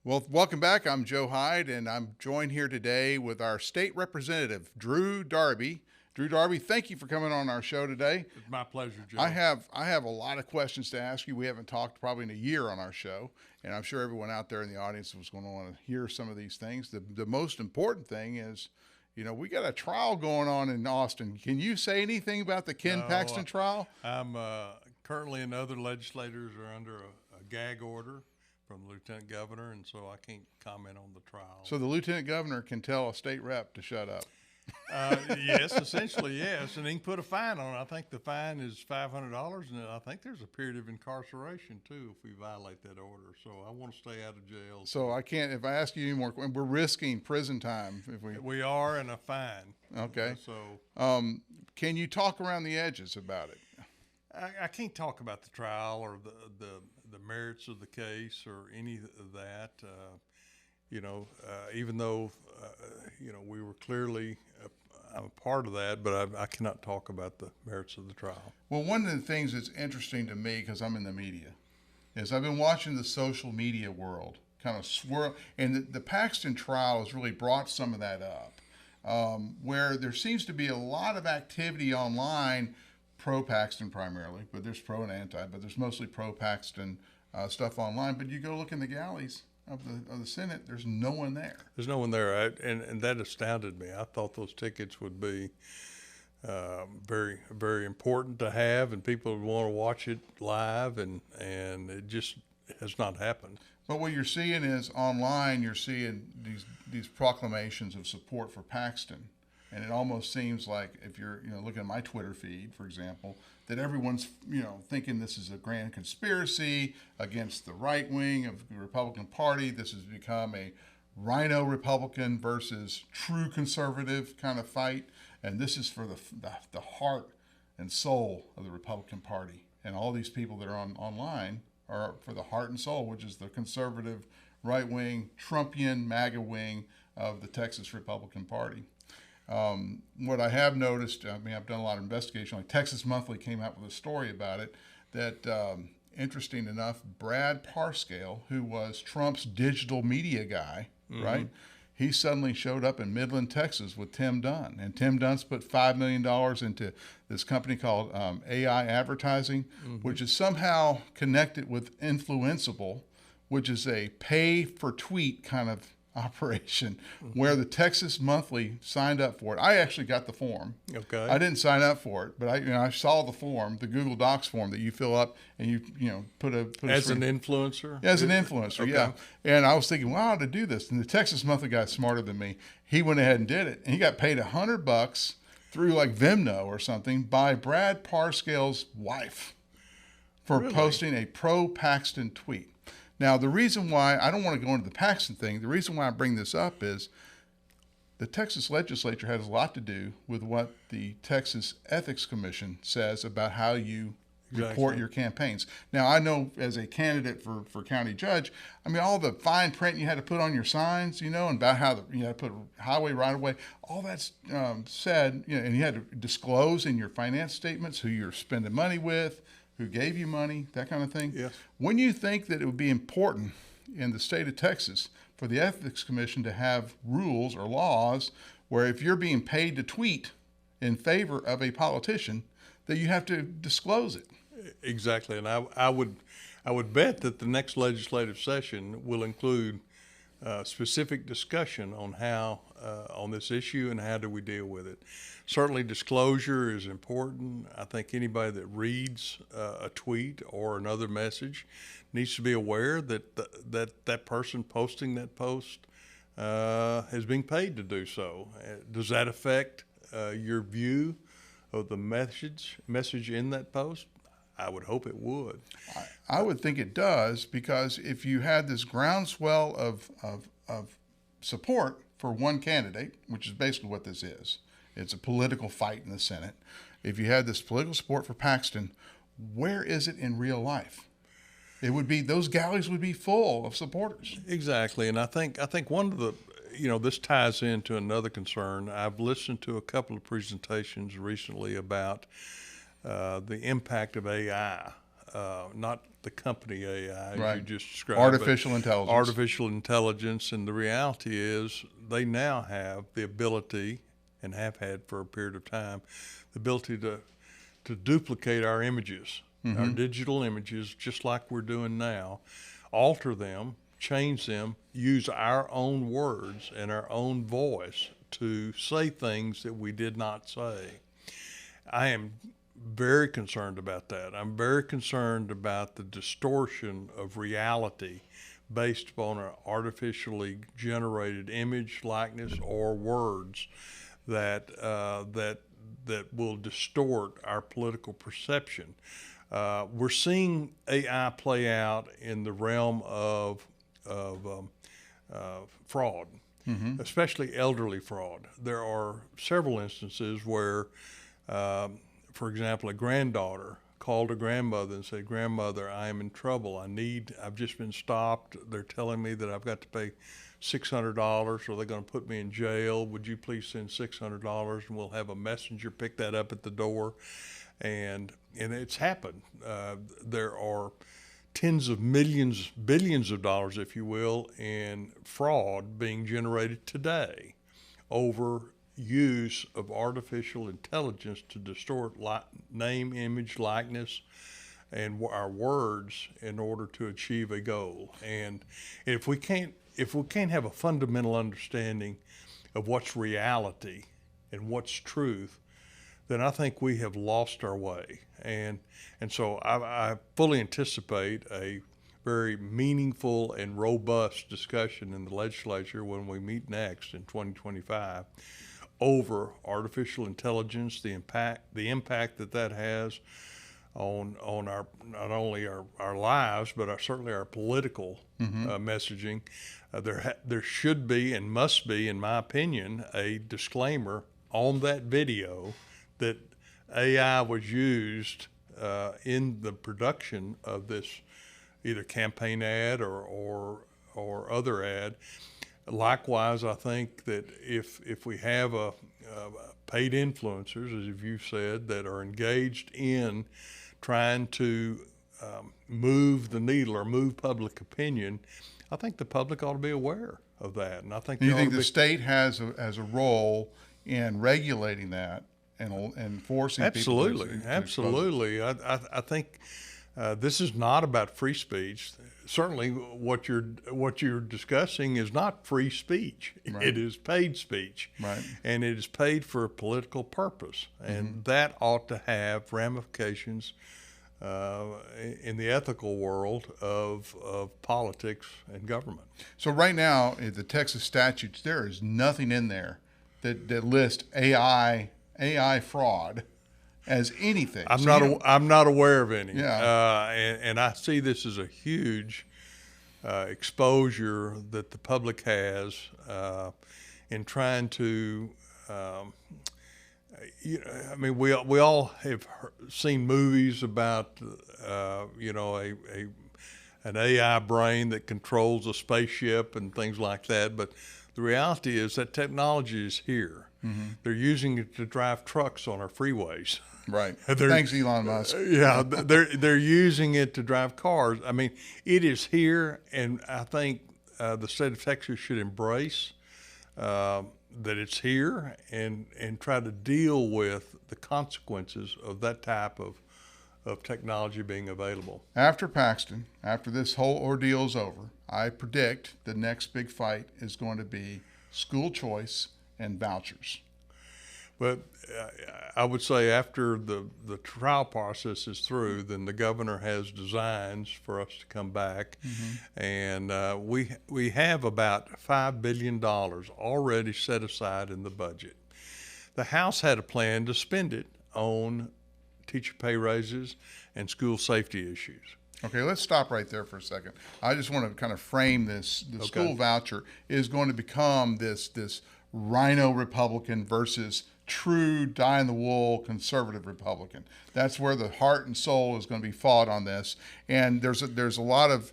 Well, welcome back. I'm Joe Hyde, and I'm joined here today with our state representative, Drew Darby. Drew Darby, thank you for coming on our show today. It's my pleasure, I Joe. have I have a lot of questions to ask you. We haven't talked probably in a year on our show, and I'm sure everyone out there in the audience was going to want to hear some of these things. The most important thing is, we got a trial going on in Austin. Can you say anything about the Ken No, Paxton trial? I'm currently and other legislators are under a gag order from the lieutenant governor, and so I can't comment on the trial. So the lieutenant governor can tell a state rep to shut up. Yes, essentially yes, and he can put a fine on it. I think the fine is $500, and I think there's a period of incarceration too if we violate that order. So I want to stay out of jail. So I can't. If I ask you any more, we're risking prison time if we. We are in a fine. Okay. So Can you talk around the edges about it? I can't talk about the trial or the merits of the case or any of that. Even though we were clearly I'm a part of that, but I cannot talk about the merits of the trial. Well, one of the things that's interesting to me, because I'm in the media, is I've been watching the social media world kind of swirl, and the Paxton trial has really brought some of that up, where there seems to be a lot of activity online, pro Paxton primarily, but there's pro and anti, but there's mostly pro Paxton stuff online. But you go look in the galleys of the Senate, there's no one there. There's no one there, and that astounded me. I thought those tickets would be very, very important to have, and people would want to watch it live, and it just has not happened. But what you're seeing is online, you're seeing these proclamations of support for Paxton. And it almost seems like if you're looking at my Twitter feed, for example, that everyone's thinking this is a grand conspiracy against the right wing of the Republican Party. This has become a rhino Republican versus true conservative kind of fight, and this is for the heart and soul of the Republican Party. And all these people that are online are for the heart and soul, which is the conservative right wing, Trumpian MAGA wing of the Texas Republican Party. What I have noticed, I mean, I've done a lot of investigation. Like Texas Monthly came out with a story about it. That interesting enough, Brad Parscale, who was Trump's digital media guy, right? He suddenly showed up in Midland, Texas, with Tim Dunn, and Tim Dunn's put $5 million into this company called AI Advertising, which is somehow connected with Influenceable, which is a pay for tweet kind of operation where the Texas Monthly signed up for it. I actually got the form. Okay. I didn't sign up for it, but I saw the form, the Google Docs form that you fill up and you put as an influencer. As an influencer, Okay. yeah. And I was thinking, wow, to do this. And the Texas Monthly guy's smarter than me. He went ahead and did it, and he got paid $100 through like Vimeo or something by Brad Parscale's wife for Really? posting a pro Paxton tweet. Now, the reason why I don't want to go into the Paxton thing, the reason why I bring this up is the Texas legislature has a lot to do with what the Texas Ethics Commission says about how you report your campaigns. Now, I know as a candidate for county judge, I mean, all the fine print you had to put on your signs, and about how you had to put highway right of way, all that's said, and you had to disclose in your finance statements who you're spending money with, who gave you money, that kind of thing. Yes. When you think that it would be important in the state of Texas for the Ethics Commission to have rules or laws where if you're being paid to tweet in favor of a politician, that you have to disclose it? Exactly, and I would bet that the next legislative session will include specific discussion on how on this issue and how do we deal with it. Certainly, disclosure is important. I think anybody that reads a tweet or another message needs to be aware that that person posting that post is being paid to do so. Does that affect your view of the message in that post? I would hope it would. I would think it does, because if you had this groundswell of support for one candidate, which is basically what this is, it's a political fight in the Senate. If you had this political support for Paxton, where is it in real life? It would be, those galleys would be full of supporters. Exactly, and I think one of the, this ties into another concern. I've listened to a couple of presentations recently about the impact of AI, not the company AI, as Right. you just described. Artificial intelligence. Artificial intelligence, and the reality is they now have the ability, and have had for a period of time, the ability to duplicate our images, our digital images, just like we're doing now, alter them, change them, use our own words and our own voice to say things that we did not say. I am very concerned about that. I'm very concerned about the distortion of reality based upon an artificially generated image, likeness, or words that will distort our political perception. We're seeing AI play out in the realm of fraud, especially elderly fraud. There are several instances where, for example, a granddaughter called a grandmother and said, "Grandmother, I am in trouble. I've just been stopped. They're telling me that I've got to pay $600 or they're going to put me in jail. Would you please send $600 and we'll have a messenger pick that up at the door?" And it's happened. There are tens of millions, billions of dollars, if you will, in fraud being generated today over use of artificial intelligence to distort name, image, likeness, and our words in order to achieve a goal. And if we can't have a fundamental understanding of what's reality and what's truth, then I think we have lost our way. And so I fully anticipate a very meaningful and robust discussion in the legislature when we meet next in 2025 over artificial intelligence, the impact that has on our not only our lives, but certainly our political messaging. There should be and must be, in my opinion, a disclaimer on that video that AI was used in the production of this either campaign ad or other ad. Likewise, I think that if we have paid influencers, as you've said, that are engaged in trying to move the needle or move public opinion, I think the public ought to be aware of that. And I think you think the state has a role in regulating that and forcing absolutely, people to absolutely. I think this is not about free speech. Certainly, what you're discussing is not free speech. Right. It is paid speech, right, and it is paid for a political purpose, and that ought to have ramifications in the ethical world of politics and government. So right now, in the Texas statutes, there is nothing in there that lists AI fraud as anything. I'm not aware of any. Yeah. And I see this as a huge exposure that the public has in trying to. I mean, we all have seen movies about an AI brain that controls a spaceship and things like that. But the reality is that technology is here. They're using it to drive trucks on our freeways. Right. Thanks, Elon Musk. Yeah, they're using it to drive cars. I mean, it is here, and I think the state of Texas should embrace that it's here and try to deal with the consequences of that type of technology being available. After Paxton, after this whole ordeal is over, I predict the next big fight is going to be school choice and vouchers. But I would say after the trial process is through, then the governor has designs for us to come back. And we have about $5 billion already set aside in the budget. The House had a plan to spend it on teacher pay raises and school safety issues. Okay, let's stop right there for a second. I just want to kind of frame this. The school voucher is going to become this rhino Republican versus true dyed-in-the-wool conservative Republican. That's where the heart and soul is going to be fought on this. And there's a lot of,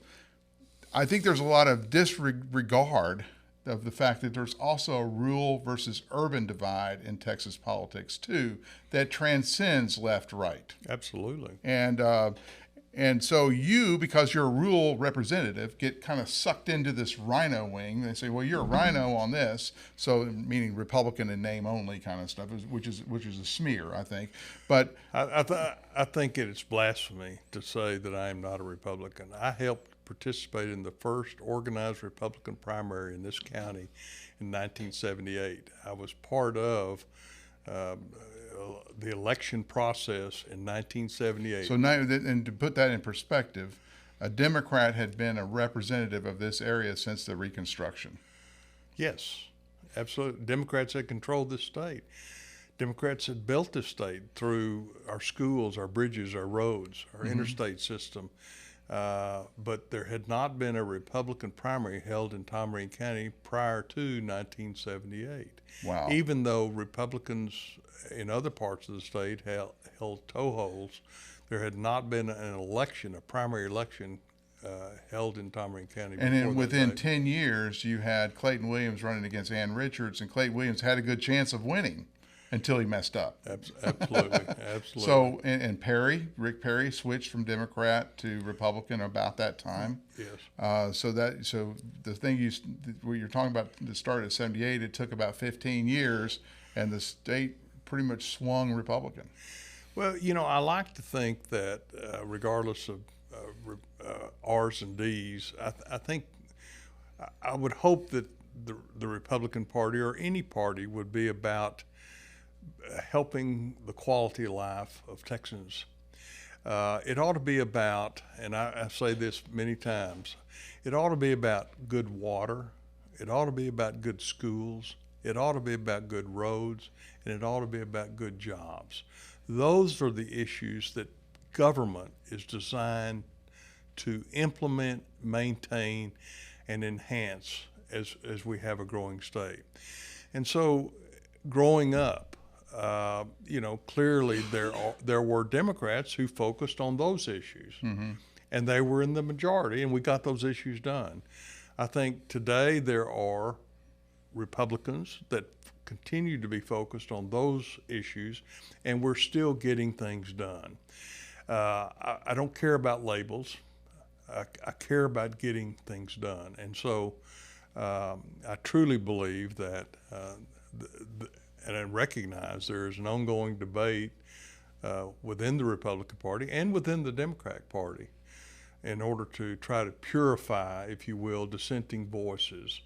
I think there's a lot of disregard of the fact that there's also a rural versus urban divide in Texas politics too that transcends left-right. Absolutely. And And so you, because you're a rural representative, get kind of sucked into this rhino wing. They say, well, you're a rhino on this, so meaning Republican in name only kind of stuff, which is a smear, I think. But I think it's blasphemy to say that I am not a Republican. I helped participate in the first organized Republican primary in this county in 1978. I was part of the election process in 1978. So now, and to put that in perspective, a Democrat had been a representative of this area since the Reconstruction. Yes, absolutely. Democrats had controlled this state. Democrats had built this state through our schools, our bridges, our roads, our interstate system. But there had not been a Republican primary held in Tom Marine County prior to 1978. Wow. Even though Republicans in other parts of the state held toeholds, there had not been an election, a primary election, held in Tom Marine County. And then within 10 years, you had Clayton Williams running against Ann Richards, and Clayton Williams had a good chance of winning until he messed up. Absolutely, absolutely. So, and Rick Perry switched from Democrat to Republican about that time. Yes. So the thing what you're talking about that started at 78, it took about 15 years, and the state pretty much swung Republican. Well, I like to think that regardless of R's and D's, I think I would hope that the Republican Party or any party would be about helping the quality of life of Texans. It ought to be about, and I say this many times, it ought to be about good water, it ought to be about good schools, it ought to be about good roads, and it ought to be about good jobs. Those are the issues that government is designed to implement, maintain, and enhance as we have a growing state. And so growing up, clearly there were Democrats who focused on those issues, and they were in the majority, and we got those issues done. I think today there are Republicans that continue to be focused on those issues, and we're still getting things done. I don't care about labels. I care about getting things done. And so I truly believe that, and I recognize there is an ongoing debate within the Republican Party and within the Democratic Party in order to try to purify, if you will, dissenting voices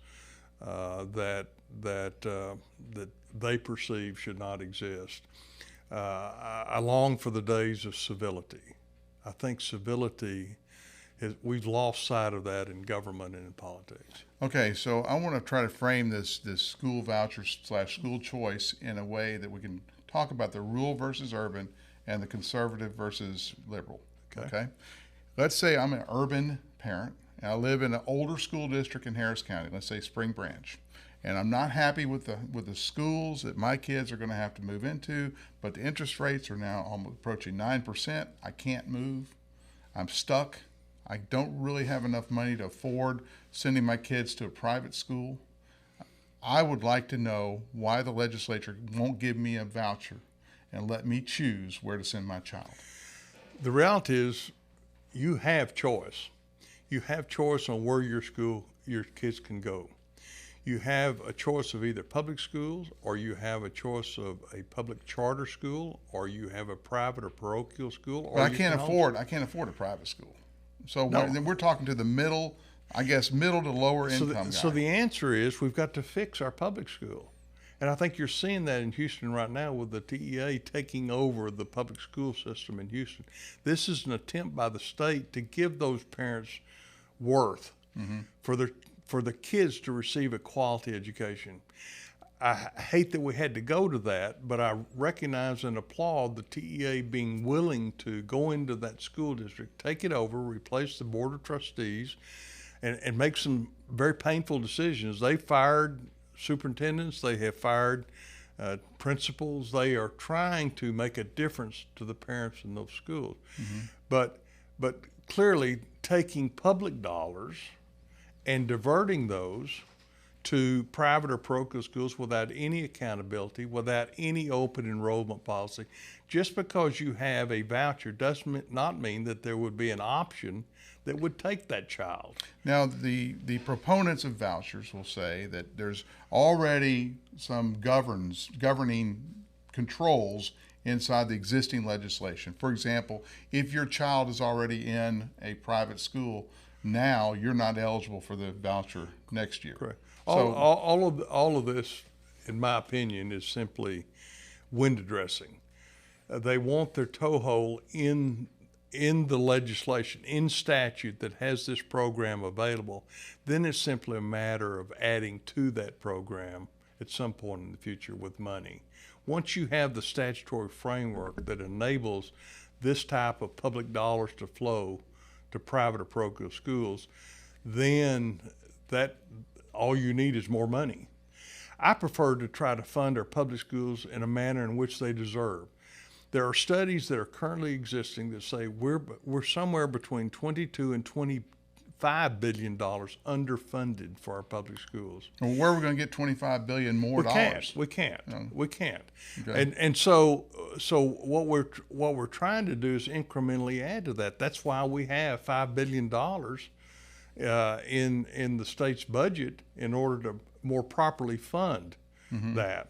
that they perceive should not exist. I long for the days of civility. I think civility, we've lost sight of that in government and in politics. Okay, so I want to try to frame this school voucher / school choice in a way that we can talk about the rural versus urban and the conservative versus liberal. Okay? Let's say I'm an urban parent and I live in an older school district in Harris County, let's say Spring Branch. And I'm not happy with the schools that my kids are going to have to move into, but the interest rates are now almost approaching 9%. I can't move. I'm stuck. I don't really have enough money to afford sending my kids to a private school. I would like to know why the legislature won't give me a voucher and let me choose where to send my child. The reality is you have choice. You have choice on where your kids can go. You have a choice of either public schools, or you have a choice of a public charter school, or you have a private or parochial school. Or but I can't afford a private school. So we're talking to the middle to lower income guys. So the answer is we've got to fix our public school. And I think you're seeing that in Houston right now with the TEA taking over the public school system in Houston. This is an attempt by the state to give those parents worth for the kids to receive a quality education. I hate that we had to go to that, but I recognize and applaud the TEA being willing to go into that school district, take it over, replace the board of trustees, and make some very painful decisions. They fired superintendents, they have fired principals. They are trying to make a difference to the parents in those schools. But clearly taking public dollars and diverting those to private or parochial schools without any accountability, without any open enrollment policy. Just because you have a voucher does not mean that there would be an option that would take that child. Now, the proponents of vouchers will say that there's already some governing controls inside the existing legislation. For example, if your child is already in a private school, now you're not eligible for the voucher next year. Correct. So, All of this, in my opinion, is simply window dressing. They want their toehold in the legislation, in statute that has this program available. Then it's simply a matter of adding to that program at some point in the future with money. Once you have the statutory framework that enables this type of public dollars to flow to private or parochial schools, then that all you need is more money. I prefer to try to fund our public schools in a manner in which they deserve. There are studies that are currently existing that say we're somewhere between $22 and $25 billion underfunded for our public schools. well, where are we going to get $25 billion more dollars? We can't. Okay. And so what we're trying to do is incrementally add to that. That's why we have $5 billion in the state's budget in order to more properly fund that.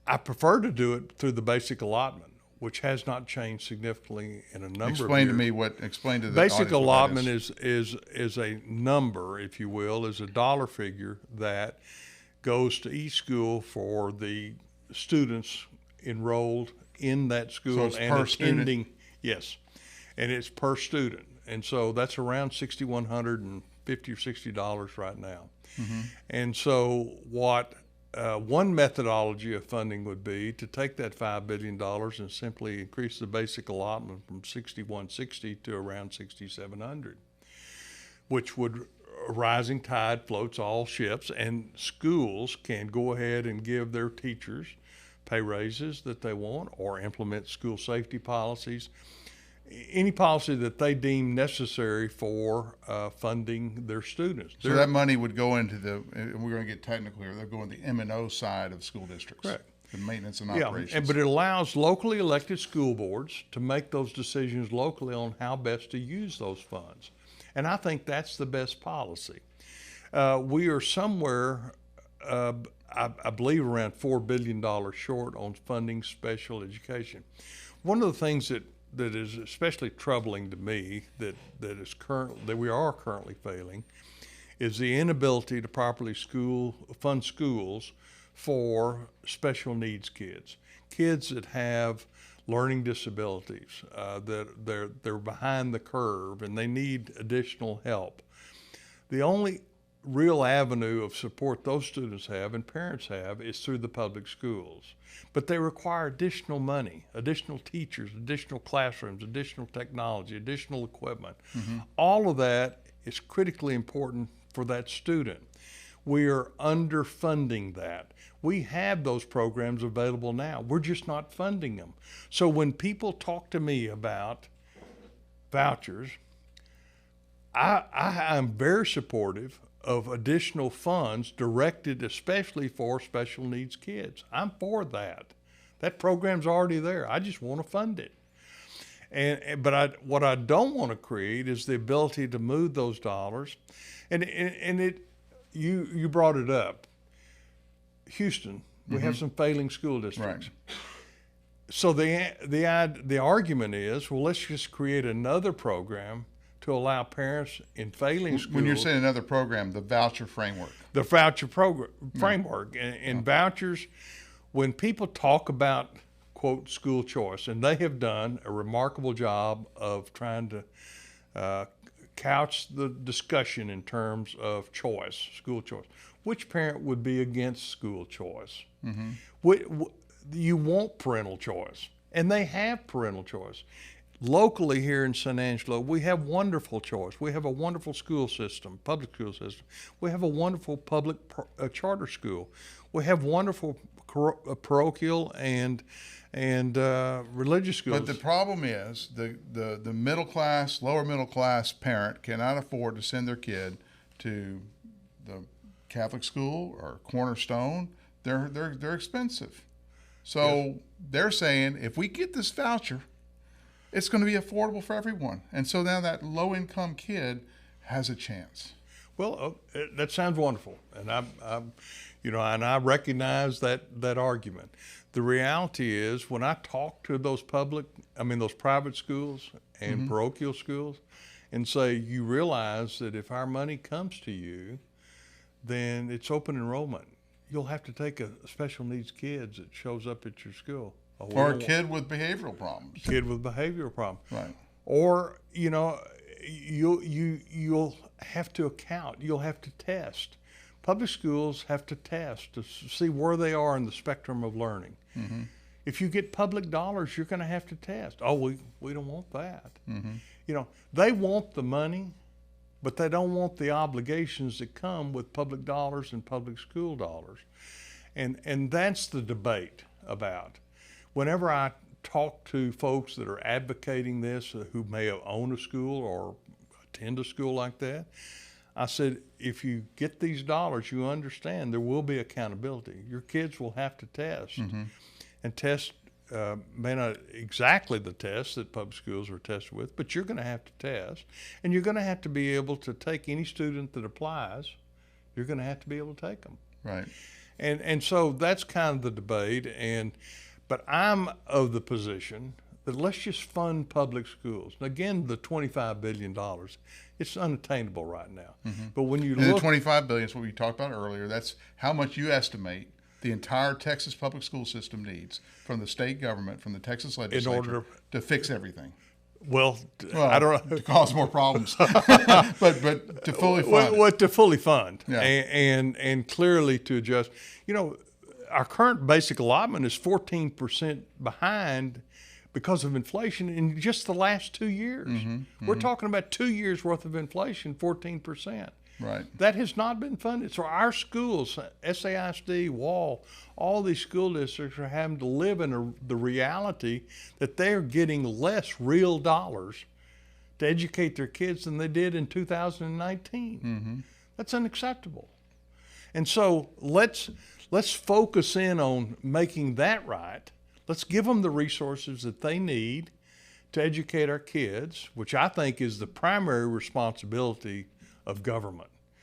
I prefer to do it through the basic allotment, which has not changed significantly in a number of years. Explain to the Basic audience what that allotment is. is a number, if you will, is a dollar figure that goes to each school for the students enrolled in that school. So it's and per it's student? ending, yes, and it's per student, and so that's around $6,150 or $60 right now. And so what one methodology of funding would be to take that $5 billion and simply increase the basic allotment from $6,160 to around $6,700, which would, a rising tide floats all ships, and schools can go ahead and give their teachers pay raises that they want or implement school safety policies, any policy that they deem necessary for funding their students. So that money would go into and we're going to get technical here, they'll go in the M&O side of school districts. Correct. The maintenance and Yeah, operations. but it allows locally elected school boards to make those decisions locally on how best to use those funds. And I think that's the best policy. We are somewhere, I believe, around $4 billion short on funding special education. One of the things that is especially troubling to me that we are currently failing is the inability to properly fund schools for special needs kids that have learning disabilities, that they're behind the curve and they need additional help. The only real avenue of support those students have and parents have is through the public schools. But they require additional money, additional teachers, additional classrooms, additional technology, additional equipment. All of that is critically important for that student. We are underfunding that. We have those programs available now. We're just not funding them. So when people talk to me about vouchers, I am very supportive of additional funds directed especially for special needs kids. I'm for that. That program's already there. I just want to fund it. But what I don't want to create is the ability to move those dollars. You brought it up. Houston, we have some failing school districts. Right. So the argument is, well, let's just create another program to allow parents in failing schools. When you're saying another program, the voucher framework. The voucher framework. And vouchers, when people talk about, quote, school choice, and they have done a remarkable job of trying to couch the discussion in terms of choice, school choice. Which parent would be against school choice? You want parental choice, and they have parental choice. Locally here in San Angelo, we have wonderful choice. We have a wonderful school system, public school system. We have a wonderful public charter school. We have wonderful parochial and religious schools. But the problem is the middle class, lower middle class parent cannot afford to send their kid to the Catholic school or Cornerstone, they're expensive. So they're saying if we get this voucher, it's going to be affordable for everyone. And so now that low-income kid has a chance. Well, that sounds wonderful, and I recognize that argument. The reality is, when I talk to those private schools and parochial schools, and say, you realize that if our money comes to you, then it's open enrollment. You'll have to take a special needs kid that shows up at your school, Or a kid with behavioral problems. Right. Or you'll have to account. You'll have to test. Public schools have to test to see where they are in the spectrum of learning. Mm-hmm. If you get public dollars, you're going to have to test. Oh, we don't want that. Mm-hmm. They want the money, but they don't want the obligations that come with public dollars and public school dollars. And that's the debate about. Whenever I talk to folks that are advocating this, who may own a school or attend a school like that, I said, if you get these dollars, you understand there will be accountability. Your kids will have to test. Mm-hmm. And test may not exactly the test that public schools are tested with, but you're going to have to test. And you're going to have to be able to take any student that applies. You're going to have to be able to take them. Right. And so that's kind of the debate. But I'm of the position that let's just fund public schools. And again, the $25 billion, it's unattainable right now. Mm-hmm. But when you look, the $25 billion is what we talked about earlier. That's how much you estimate the entire Texas public school system needs from the state government, from the Texas legislature, in order to fix everything. Well, I don't know. To cause more problems, but to fully fund. Well, to fully fund, yeah. and clearly to adjust. Our current basic allotment is 14% behind because of inflation in just the last 2 years. Mm-hmm. We're talking about 2 years worth of inflation, 14%. Right. That has not been funded. So our schools, SAISD, WAL, all these school districts are having to live in the reality that they're getting less real dollars to educate their kids than they did in 2019. Mm-hmm. That's unacceptable. And so let's focus in on making that right. Let's give them the resources that they need to educate our kids, which I think is the primary responsibility of government.